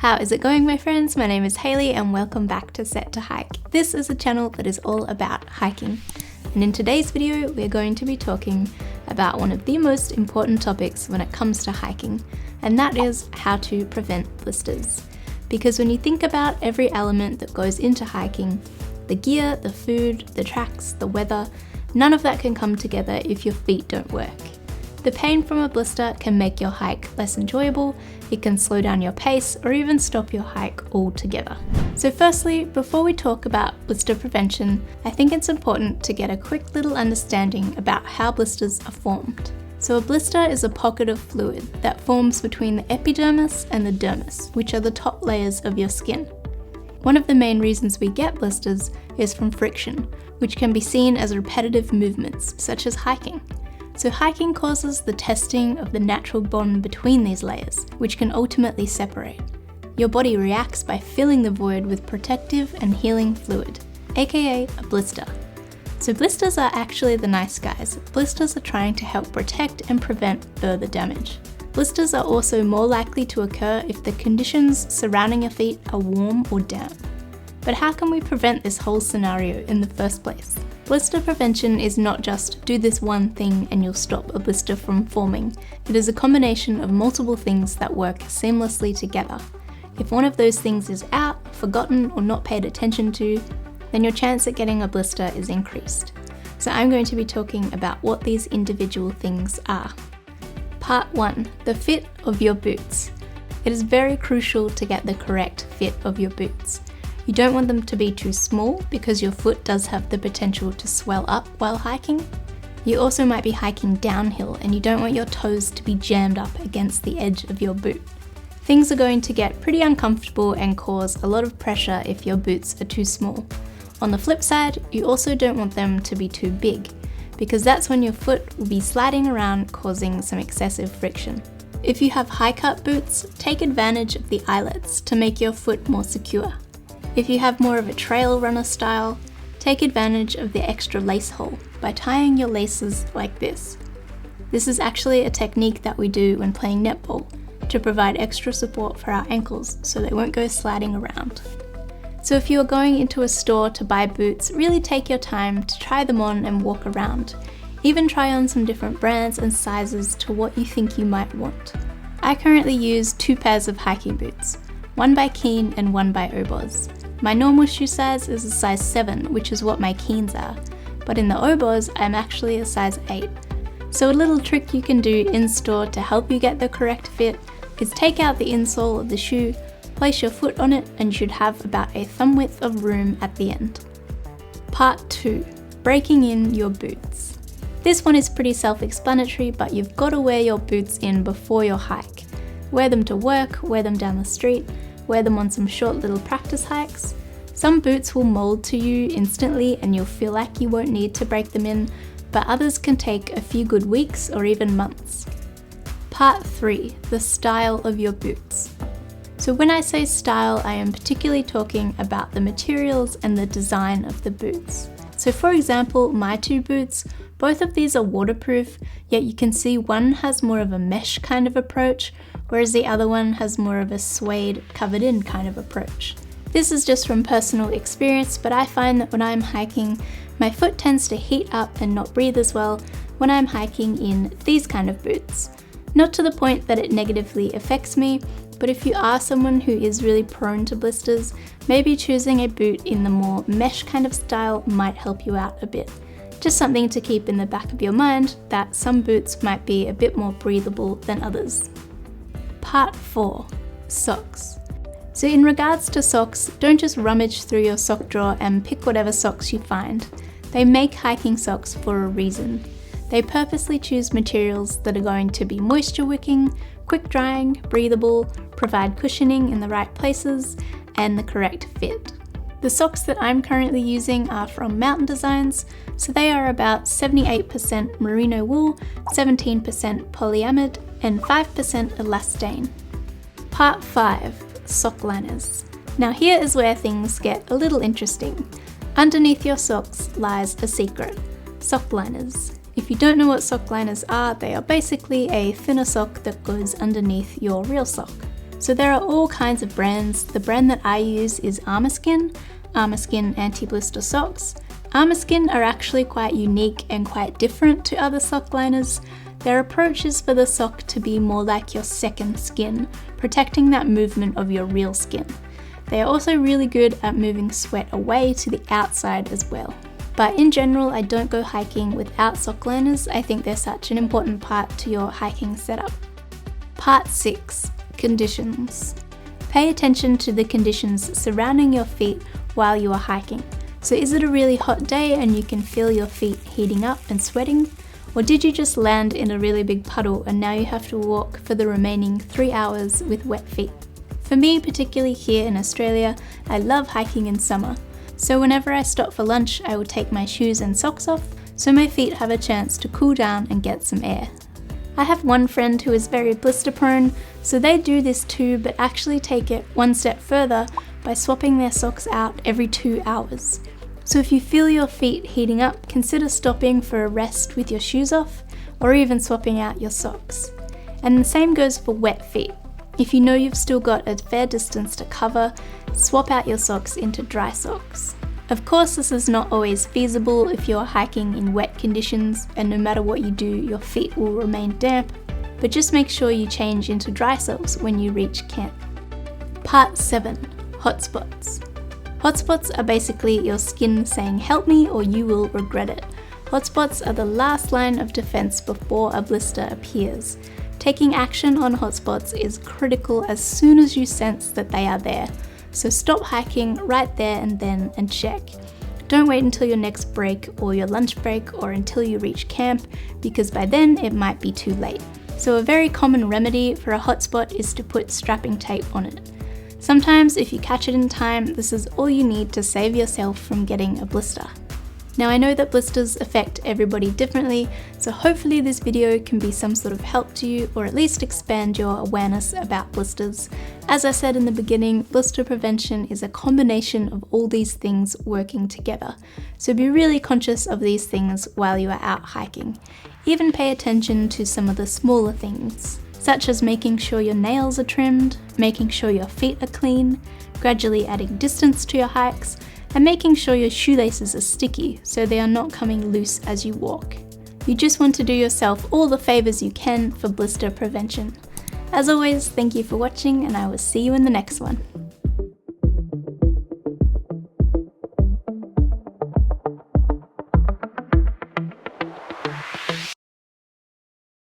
How is it going, my friends? My name is Hayley and welcome back to Set to Hike. This is a channel that is all about hiking. And in today's video, we're going to be talking about one of the most important topics when it comes to hiking, and that is how to prevent blisters. Because when you think about every element that goes into hiking, the gear, the food, the tracks, the weather, none of that can come together if your feet don't work. The pain from a blister can make your hike less enjoyable, it can slow down your pace, or even stop your hike altogether. So firstly, before we talk about blister prevention, I think it's important to get a quick little understanding about how blisters are formed. So a blister is a pocket of fluid that forms between the epidermis and the dermis, which are the top layers of your skin. One of the main reasons we get blisters is from friction, which can be seen as repetitive movements, such as hiking. So hiking causes the testing of the natural bond between these layers, which can ultimately separate. Your body reacts by filling the void with protective and healing fluid, aka a blister. So blisters are actually the nice guys. Blisters are trying to help protect and prevent further damage. Blisters are also more likely to occur if the conditions surrounding your feet are warm or damp. But how can we prevent this whole scenario in the first place? Blister prevention is not just do this one thing and you'll stop a blister from forming. It is a combination of multiple things that work seamlessly together. If one of those things is out, forgotten, or not paid attention to, then your chance at getting a blister is increased. So I'm going to be talking about what these individual things are. Part 1. The fit of your boots. It is very crucial to get the correct fit of your boots. You don't want them to be too small because your foot does have the potential to swell up while hiking. You also might be hiking downhill and you don't want your toes to be jammed up against the edge of your boot. Things are going to get pretty uncomfortable and cause a lot of pressure if your boots are too small. On the flip side, you also don't want them to be too big, because that's when your foot will be sliding around causing some excessive friction. If you have high-cut boots, take advantage of the eyelets to make your foot more secure. If you have more of a trail runner style, take advantage of the extra lace hole by tying your laces like this. This is actually a technique that we do when playing netball to provide extra support for our ankles so they won't go sliding around. So if you are going into a store to buy boots, really take your time to try them on and walk around. Even try on some different brands and sizes to what you think you might want. I currently use 2 pairs of hiking boots, one by Keen and one by Oboz. My normal shoe size is a size 7, which is what my Keens are, but in the Oboz I'm actually a size 8. So a little trick you can do in store to help you get the correct fit is take out the insole of the shoe, place your foot on it, and you should have about a thumb width of room at the end. Part 2. Breaking in your boots. This one is pretty self-explanatory, but you've got to wear your boots in before your hike. Wear them to work, wear them down the street, wear them on some short little practice hikes. Some boots will mold to you instantly and you'll feel like you won't need to break them in, but others can take a few good weeks or even months. Part 3. The style of your boots. So when I say style, I am particularly talking about the materials and the design of the boots. So for example, my 2 boots, both of these are waterproof, yet you can see one has more of a mesh kind of approach, whereas the other one has more of a suede covered in kind of approach. This is just from personal experience, but I find that when I'm hiking, my foot tends to heat up and not breathe as well when I'm hiking in these kind of boots. Not to the point that it negatively affects me, but if you are someone who is really prone to blisters, maybe choosing a boot in the more mesh kind of style might help you out a bit. Just something to keep in the back of your mind that some boots might be a bit more breathable than others. Part 4. Socks. So in regards to socks, don't just rummage through your sock drawer and pick whatever socks you find. They make hiking socks for a reason. They purposely choose materials that are going to be moisture wicking, quick drying, breathable, provide cushioning in the right places, and the correct fit. The socks that I'm currently using are from Mountain Designs, so they are about 78% merino wool, 17% polyamide, and 5% elastane. Part 5. Sockliners. Now here is where things get a little interesting. Underneath your socks lies a secret. Sockliners. If you don't know what sockliners are, they are basically a thinner sock that goes underneath your real sock. So there are all kinds of brands. The brand that I use is Armorskin anti-blister socks. Armorskin are actually quite unique and quite different to other Sockliners. Their approach is for the sock to be more like your second skin, protecting that movement of your real skin. They are also really good at moving sweat away to the outside as well. But in general, I don't go hiking without Sockliners. I think they're such an important part to your hiking setup. Part 6. Conditions. Pay attention to the conditions surrounding your feet while you are hiking. So is it a really hot day and you can feel your feet heating up and sweating? Or did you just land in a really big puddle and now you have to walk for the remaining 3 hours with wet feet? For me, particularly here in Australia, I love hiking in summer. So whenever I stop for lunch, I will take my shoes and socks off so my feet have a chance to cool down and get some air. I have one friend who is very blister prone, so they do this too, but actually take it one step further by swapping their socks out every 2 hours. So if you feel your feet heating up, consider stopping for a rest with your shoes off, or even swapping out your socks. And the same goes for wet feet. If you know you've still got a fair distance to cover, swap out your socks into dry socks. Of course, this is not always feasible if you're hiking in wet conditions, and no matter what you do, your feet will remain damp, but just make sure you change into dry socks when you reach camp. Part 7. Hotspots. Hotspots are basically your skin saying help me or you will regret it. Hotspots are the last line of defense before a blister appears. Taking action on hotspots is critical as soon as you sense that they are there. So stop hiking right there and then and check. Don't wait until your next break or your lunch break or until you reach camp, because by then it might be too late. So a very common remedy for a hotspot is to put strapping tape on it. Sometimes if you catch it in time, this is all you need to save yourself from getting a blister. Now I know that blisters affect everybody differently, so hopefully this video can be some sort of help to you, or at least expand your awareness about blisters. As I said in the beginning, blister prevention is a combination of all these things working together. So be really conscious of these things while you are out hiking. Even pay attention to some of the smaller things, such as making sure your nails are trimmed, making sure your feet are clean, gradually adding distance to your hikes, and making sure your shoelaces are sticky so they are not coming loose as you walk. You just want to do yourself all the favors you can for blister prevention. As always, thank you for watching, and I will see you in the next one.